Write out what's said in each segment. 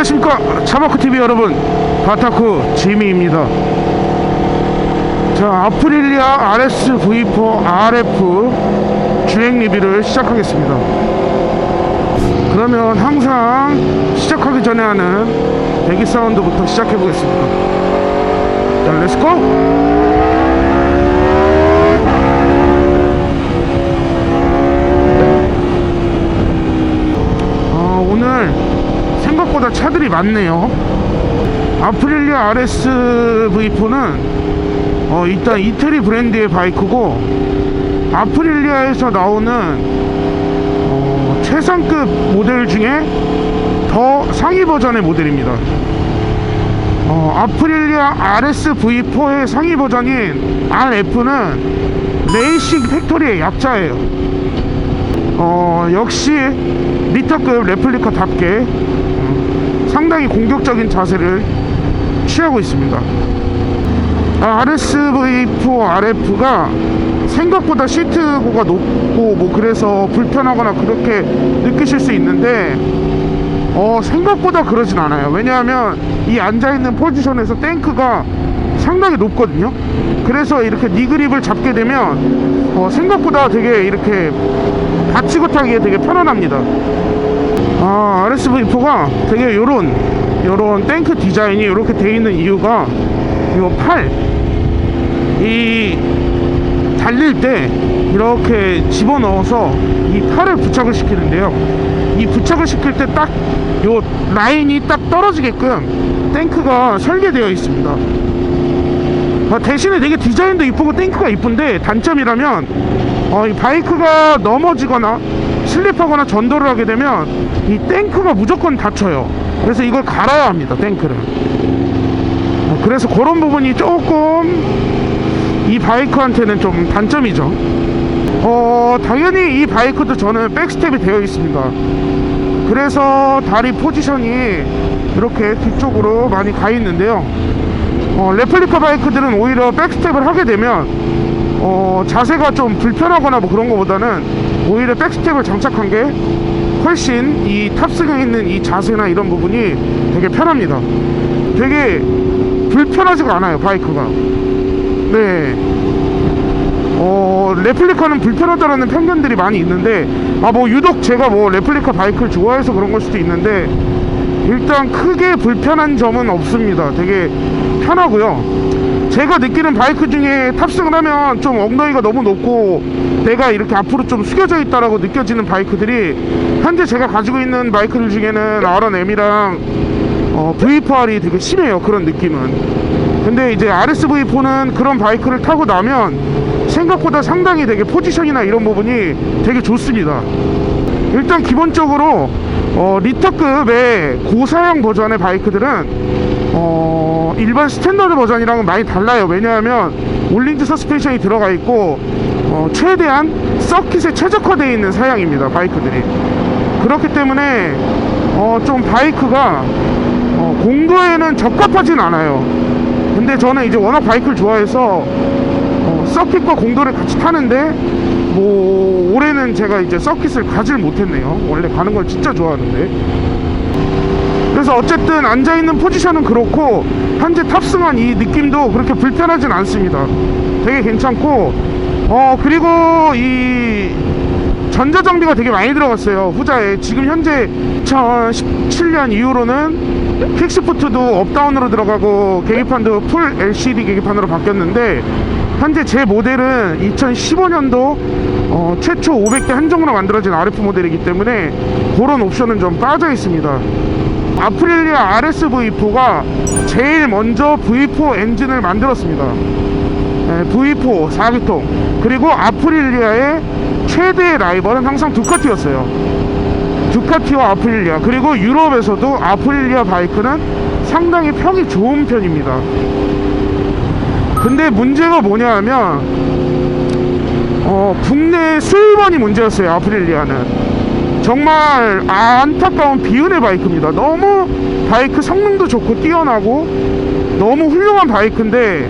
안녕하십니까 차바크TV 여러분, 바타쿠 지미입니다. 자, 아프릴리아 RS V4 RF 주행 리뷰를 시작하겠습니다. 그러면 항상 시작하기 전에 하는 배기 사운드부터 시작해 보겠습니다. 자, 렛츠고! 오늘 생각보다 차들이 많네요. 아프릴리아 RS V4는 일단 이태리 브랜드의 바이크고, 아프릴리아에서 나오는 최상급 모델 중에 더 상위 버전의 모델입니다. 아프릴리아 RS V4의 상위 버전인 RF는 레이싱 팩토리의 약자예요. 역시 리터급 레플리카답게 상당히 공격적인 자세를 취하고 있습니다. RSV4 RF가 생각보다 시트고가 높고 뭐 그래서 불편하거나 그렇게 느끼실 수 있는데 생각보다 그러진 않아요. 왜냐하면 이 앉아있는 포지션에서 탱크가 상당히 높거든요. 그래서 이렇게 니그립을 잡게 되면 생각보다 되게 이렇게 받치고 타기에 되게 편안합니다. RSV4가 되게 요런 탱크 디자인이 이렇게 되어 있는 이유가, 요 이 달릴 때 이렇게 집어넣어서 이 팔을 부착을 시키는데요, 이 부착을 시킬 때 딱 요 라인이 딱 떨어지게끔 탱크가 설계되어 있습니다. 대신에 되게 디자인도 이쁘고 탱크가 이쁜데, 단점이라면 이 바이크가 넘어지거나 슬립하거나 전도를 하게 되면 이 탱크가 무조건 다쳐요. 그래서 이걸 갈아야 합니다, 탱크를. 그래서 그런 부분이 조금 이 바이크한테는 좀 단점이죠. 당연히 이 바이크도 저는 백스텝이 되어 있습니다. 그래서 다리 포지션이 이렇게 뒤쪽으로 많이 가 있는데요, 레플리카 바이크들은 오히려 백스텝을 하게 되면 자세가 좀 불편하거나 뭐 그런 거보다는 오히려 백스텝을 장착한 게 훨씬 이 탑승에 있는 이 자세나 이런 부분이 되게 편합니다. 되게 불편하지가 않아요, 바이크가. 네. 레플리카는 불편하다라는 편견들이 많이 있는데, 뭐 유독 제가 뭐 레플리카 바이크를 좋아해서 그런 걸 수도 있는데, 일단 크게 불편한 점은 없습니다. 되게 편하고요. 제가 느끼는 바이크 중에 탑승을 하면 좀 엉덩이가 너무 높고 내가 이렇게 앞으로 좀 숙여져 있다라고 느껴지는 바이크들이, 현재 제가 가지고 있는 바이크들 중에는 R1M이랑 V4R이 되게 심해요, 그런 느낌은. 근데 이제 RSV4는 그런 바이크를 타고 나면 생각보다 상당히 되게 포지션이나 이런 부분이 되게 좋습니다. 일단 기본적으로 리터급의 고사양 버전의 바이크들은 일반 스탠더드 버전이랑은 많이 달라요. 왜냐하면 올린즈 서스펜션이 들어가 있고 최대한 서킷에 최적화되어 있는 사양입니다, 바이크들이. 그렇기 때문에 좀 바이크가 공도에는 적합하진 않아요. 근데 저는 이제 워낙 바이크를 좋아해서 서킷과 공도를 같이 타는데, 뭐 올해는 제가 이제 서킷을 가질 못했네요. 원래 가는 걸 진짜 좋아하는데. 그래서 어쨌든 앉아있는 포지션은 그렇고 현재 탑승한 이 느낌도 그렇게 불편하진 않습니다. 되게 괜찮고, 그리고 이 전자장비가 되게 많이 들어갔어요, 후자에. 지금 현재 2017년 이후로는 킥스포트도 업다운으로 들어가고 계기판도 풀 LCD 계기판으로 바뀌었는데, 현재 제 모델은 2015년도 최초 500대 한정으로 만들어진 RF 모델이기 때문에 그런 옵션은 좀 빠져 있습니다. 아프릴리아 RS V4가 제일 먼저 V4 엔진을 만들었습니다. V4 4기통. 그리고 아프릴리아의 최대의 라이벌은 항상 두카티였어요. 두카티와 아프릴리아. 그리고 유럽에서도 아프릴리아 바이크는 상당히 평이 좋은 편입니다. 근데 문제가 뭐냐 하면 국내 수입원이 문제였어요, 아프릴리아는. 정말 안타까운 비운의 바이크입니다. 너무 바이크 성능도 좋고 뛰어나고 너무 훌륭한 바이크인데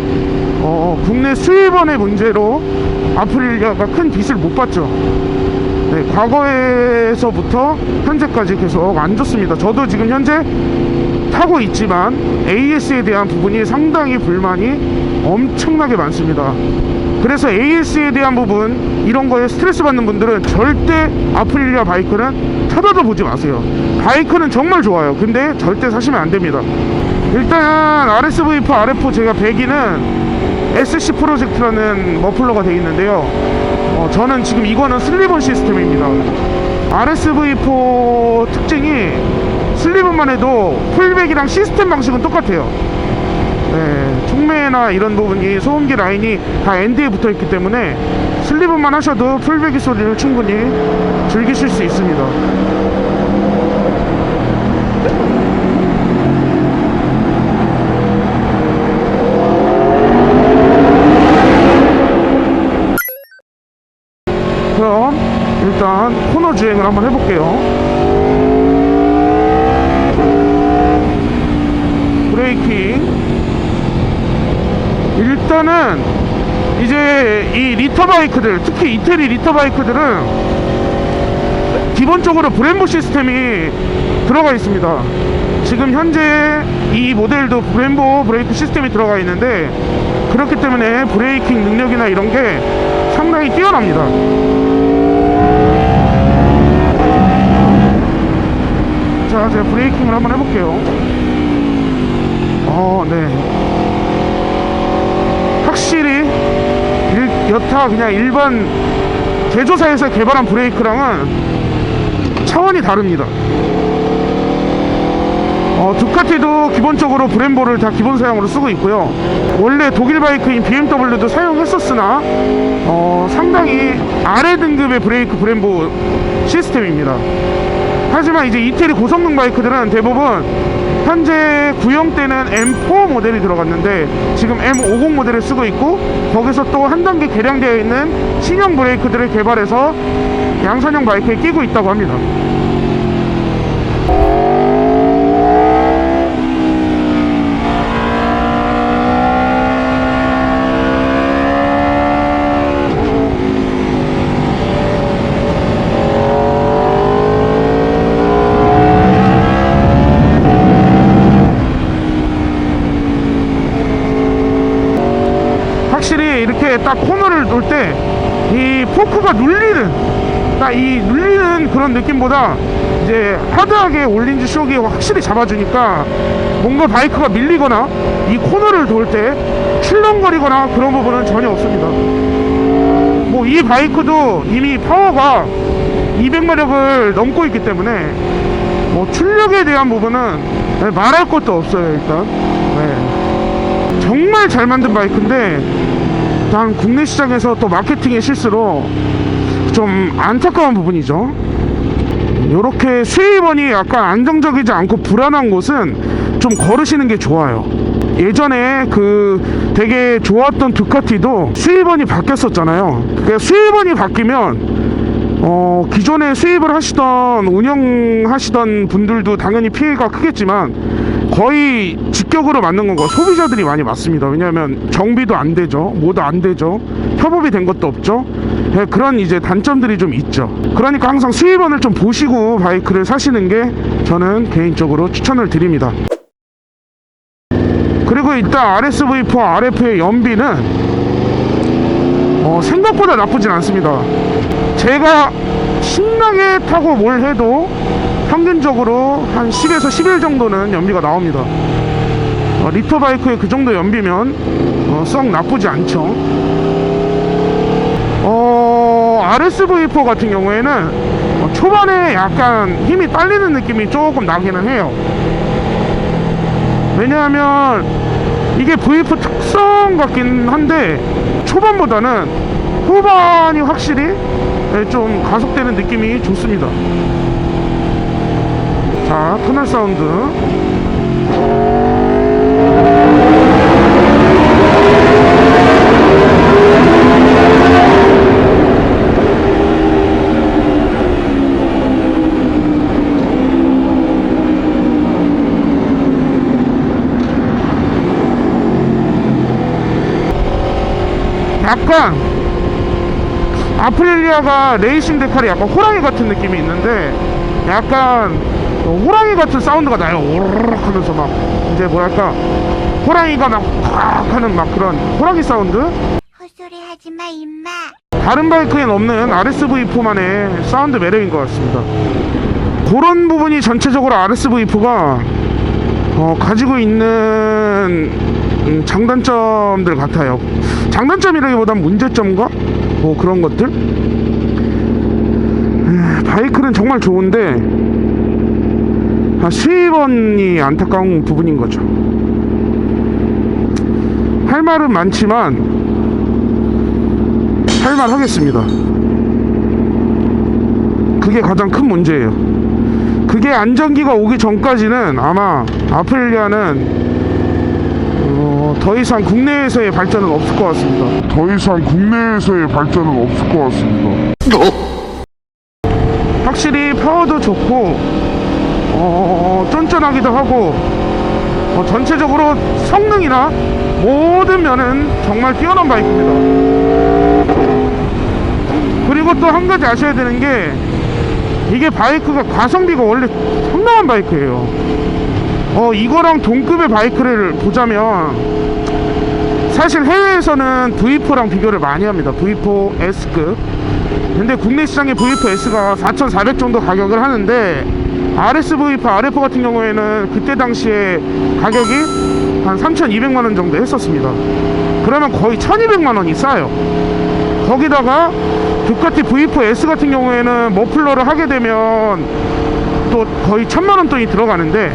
국내 수입원의 문제로 아프릴리아가 큰 빚을 못 봤죠. 네, 과거에서부터 현재까지 계속 안 좋습니다. 저도 지금 현재 타고 있지만 AS에 대한 부분이 상당히 불만이 엄청나게 많습니다. 그래서 AS에 대한 부분, 이런 거에 스트레스 받는 분들은 절대 아프릴리아 바이크는 쳐다도 보지 마세요. 바이크는 정말 좋아요. 근데 절대 사시면 안 됩니다. 일단 RSV4 RF 제가 배기는 SC 프로젝트라는 머플러가 되어 있는데요. 저는 지금 이거는 슬립온 시스템입니다. RSV4 특징이 슬립온만 해도 풀백이랑 시스템 방식은 똑같아요. 네, 촉매나 이런 부분이 소음기 라인이 다 엔드에 붙어 있기 때문에 슬립온만 하셔도 풀배기 소리를 충분히 즐기실 수 있습니다. 그럼 일단 코너 주행을 한번 해볼게요. 브레이킹. 일단은 이제 이 리터 바이크들, 특히 이태리 리터 바이크들은 기본적으로 브렘보 시스템이 들어가 있습니다. 지금 현재 이 모델도 브렘보 브레이크 시스템이 들어가 있는데, 그렇기 때문에 브레이킹 능력이나 이런 게 상당히 뛰어납니다. 자, 제가 브레이킹을 한번 해볼게요. 네. 확실히 여타 그냥 일반 제조사에서 개발한 브레이크랑은 차원이 다릅니다. 두카티도 기본적으로 브렘보를 다 기본 사양으로 쓰고 있고요. 원래 독일 바이크인 BMW도 사용했었으나 상당히 아래 등급의 브레이크 브렘보 시스템입니다. 하지만 이제 이태리 고성능 바이크들은 대부분 현재 구형때는 M4 모델이 들어갔는데 지금 M50 모델을 쓰고 있고, 거기서 또 한 단계 개량되어 있는 신형 브레이크들을 개발해서 양산형 바이크에 끼고 있다고 합니다. 확실히 이렇게 딱 코너를 놓을 때 이 포크가 눌리는 그런 느낌보다 이제 하드하게 올린지 쇼기 확실히 잡아주니까 뭔가 바이크가 밀리거나 이 코너를 돌 때 출렁거리거나 그런 부분은 전혀 없습니다. 뭐 이 바이크도 이미 파워가 200마력을 넘고 있기 때문에 뭐 출력에 대한 부분은 말할 것도 없어요. 일단 정말 잘 만든 바이크인데, 단 국내 시장에서 또 마케팅의 실수로 좀 안타까운 부분이죠. 이렇게 수입원이 약간 안정적이지 않고 불안한 곳은 좀 걸으시는 게 좋아요. 예전에 그 되게 좋았던 두카티도 수입원이 바뀌었었잖아요. 그러니까 수입원이 바뀌면 기존에 수입을 하시던 운영하시던 분들도 당연히 피해가 크겠지만 거의 직격으로 맞는 건 소비자들이 많이 맞습니다. 왜냐하면 정비도 안 되죠, 뭐도 안 되죠, 협업이 된 것도 없죠. 그런 이제 단점들이 좀 있죠. 그러니까 항상 수입원을 좀 보시고 바이크를 사시는 게 저는 개인적으로 추천을 드립니다. 그리고 일단 RSV4 RF의 연비는 생각보다 나쁘진 않습니다. 제가 신나게 타고 뭘 해도 평균적으로 한 10에서 11 정도는 연비가 나옵니다. 리터 바이크의 그 정도 연비면 썩 나쁘지 않죠. RSV4 같은 경우에는 초반에 약간 힘이 딸리는 느낌이 조금 나기는 해요. 왜냐하면 이게 V4 특성 같긴 한데 초반보다는 후반이 확실히 좀 가속되는 느낌이 좋습니다. 자, 터널 사운드. 약간 아프릴리아가 레이싱 데칼이 약간 호랑이 같은 느낌이 있는데 약간 호랑이 같은 사운드가 나요. 오르르 하면서 막 이제 뭐랄까 호랑이가 막 꽉 하는 막 그런 호랑이 사운드. 헛소리 하지마 임마. 다른 바이크엔 없는 RSV4만의 사운드 매력인 것 같습니다. 그런 부분이 전체적으로 RSV4가 가지고 있는 장단점들 같아요. 장단점이라기보단 문제점과 뭐 그런 것들. 바이크는 정말 좋은데 수입원이 안타까운 부분인 거죠. 할 말은 많지만 할 말 하겠습니다. 그게 가장 큰 문제예요. 그게 안정기가 오기 전까지는 아마 아프릴리아는 더 이상 국내에서의 발전은 없을 것 같습니다. 더 이상 국내에서의 발전은 없을 것 같습니다. 확실히 파워도 좋고 쫀쫀하기도 하고 전체적으로 성능이나 모든 면은 정말 뛰어난 바이크입니다. 그리고 또 한 가지 아셔야 되는 게 이게 바이크가 가성비가 원래 상당한 바이크예요. 이거랑 동급의 바이크를 보자면 사실 해외에서는 V4랑 비교를 많이 합니다. V4 S급. 근데 국내 시장의 V4 S가 4,400 정도 가격을 하는데 RSV4 RF 같은 경우에는 그때 당시에 가격이 한 3,200만원 정도 했었습니다. 그러면 거의 1,200만원이 싸요. 거기다가 두카티 V4 S 같은 경우에는 머플러를 하게 되면 또 거의 1,000만원 돈이 들어가는데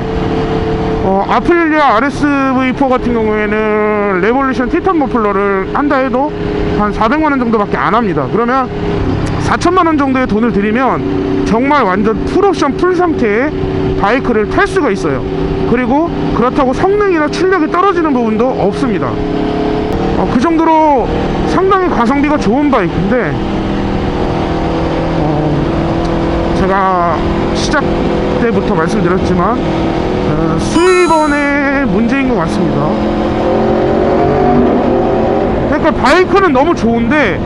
아프릴리아 RSV4 같은 경우에는 레볼루션 티탄 머플러를 한다 해도 한 400만원 정도밖에 안 합니다. 그러면 4천만원 정도의 돈을 들이면 정말 완전 풀옵션 풀 상태의 바이크를 탈 수가 있어요. 그리고 그렇다고 성능이나 출력이 떨어지는 부분도 없습니다. 그 정도로 상당히 가성비가 좋은 바이크인데 제가 시작 때부터 말씀드렸지만 수입원의 문제인 것 같습니다. 그러니까 바이크는 너무 좋은데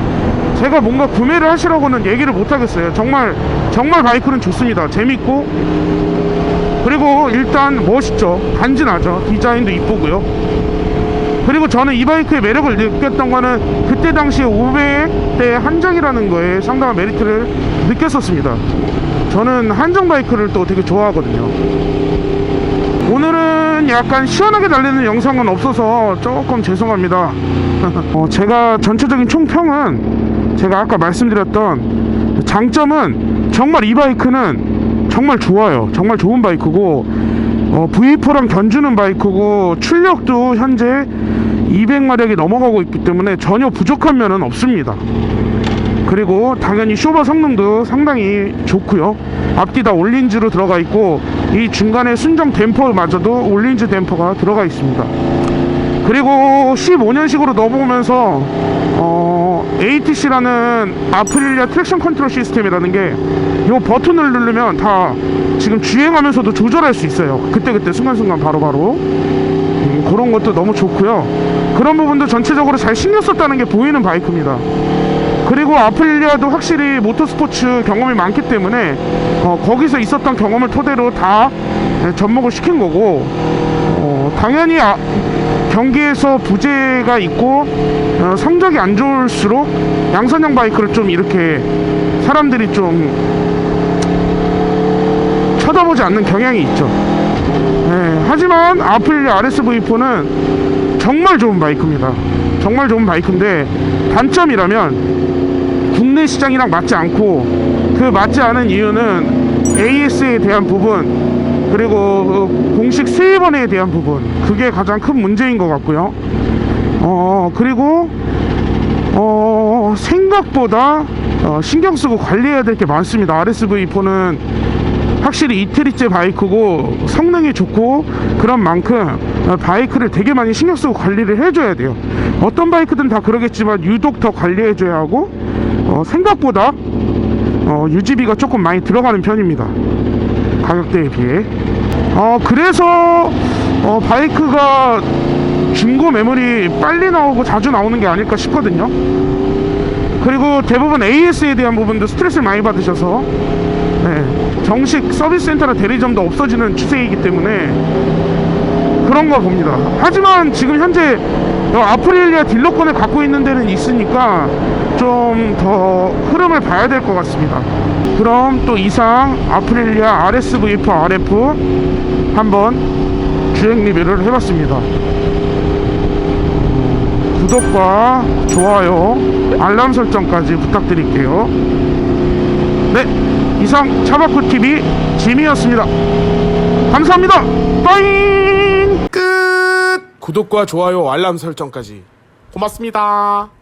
제가 뭔가 구매를 하시라고는 얘기를 못 하겠어요. 정말 바이크는 좋습니다. 재밌고 그리고 일단 멋있죠. 간지나죠. 디자인도 이쁘고요. 그리고 저는 이 바이크의 매력을 느꼈던 거는 그때 당시에 500대 한정이라는 거에 상당한 메리트를 느꼈었습니다. 저는 한정 바이크를 또 되게 좋아하거든요. 오늘은 약간 시원하게 달리는 영상은 없어서 조금 죄송합니다. 제가 전체적인 총평은 제가 아까 말씀드렸던 장점은 정말 이 바이크는 정말 좋아요. 정말 좋은 바이크고 V4랑 견주는 바이크고 출력도 현재 200마력이 넘어가고 있기 때문에 전혀 부족한 면은 없습니다. 그리고 당연히 쇼버 성능도 상당히 좋고요. 앞뒤 다 올린즈로 들어가 있고 이 중간에 순정 댐퍼마저도 올린즈 댐퍼가 들어가 있습니다. 그리고 15년식으로 넘어오면서 ATC라는 아프릴리아 트랙션 컨트롤 시스템이라는 게 이 버튼을 누르면 다 지금 주행하면서도 조절할 수 있어요. 그때그때 순간순간 바로바로. 그런 것도 너무 좋고요. 그런 부분도 전체적으로 잘 신경 썼다는 게 보이는 바이크입니다. 그리고 아프릴리아도 확실히 모터스포츠 경험이 많기 때문에 거기서 있었던 경험을 토대로 다 접목을 시킨 거고 당연히 경기에서 부재가 있고 성적이 안 좋을수록 양선형 바이크를 좀 이렇게 사람들이 좀 쳐다보지 않는 경향이 있죠. 하지만 아프릴리아 RSV4는 정말 좋은 바이크입니다. 정말 좋은 바이크인데 단점이라면 국내 시장이랑 맞지 않고 그 맞지 않은 이유는 AS에 대한 부분 그리고 공식 수입원에 대한 부분 그게 가장 큰 문제인 것 같고요. 그리고 생각보다 신경 쓰고 관리해야 될 게 많습니다. RSV4는 확실히 이태리제 바이크고 성능이 좋고 그런 만큼 바이크를 되게 많이 신경 쓰고 관리를 해줘야 돼요. 어떤 바이크든 다 그러겠지만 유독 더 관리해줘야 하고 생각보다 유지비가 조금 많이 들어가는 편입니다. 가격대에 비해. 그래서 바이크가 중고 매물이 빨리 나오고 자주 나오는 게 아닐까 싶거든요. 그리고 대부분 AS에 대한 부분도 스트레스를 많이 받으셔서 네, 정식 서비스 센터나 대리점도 없어지는 추세이기 때문에 그런 거 봅니다. 하지만 지금 현재 아프릴리아 딜러권을 갖고 있는 데는 있으니까 좀 더 흐름을 봐야 될 것 같습니다. 그럼 또 이상 아프릴리아 RSV4 RF 한번 주행 리뷰를 해봤습니다. 구독과 좋아요, 알람 설정까지 부탁드릴게요. 네, 이상 차바쿠TV 짐이었습니다. 감사합니다. 빠잉! 끝! 구독과 좋아요, 알람 설정까지. 고맙습니다.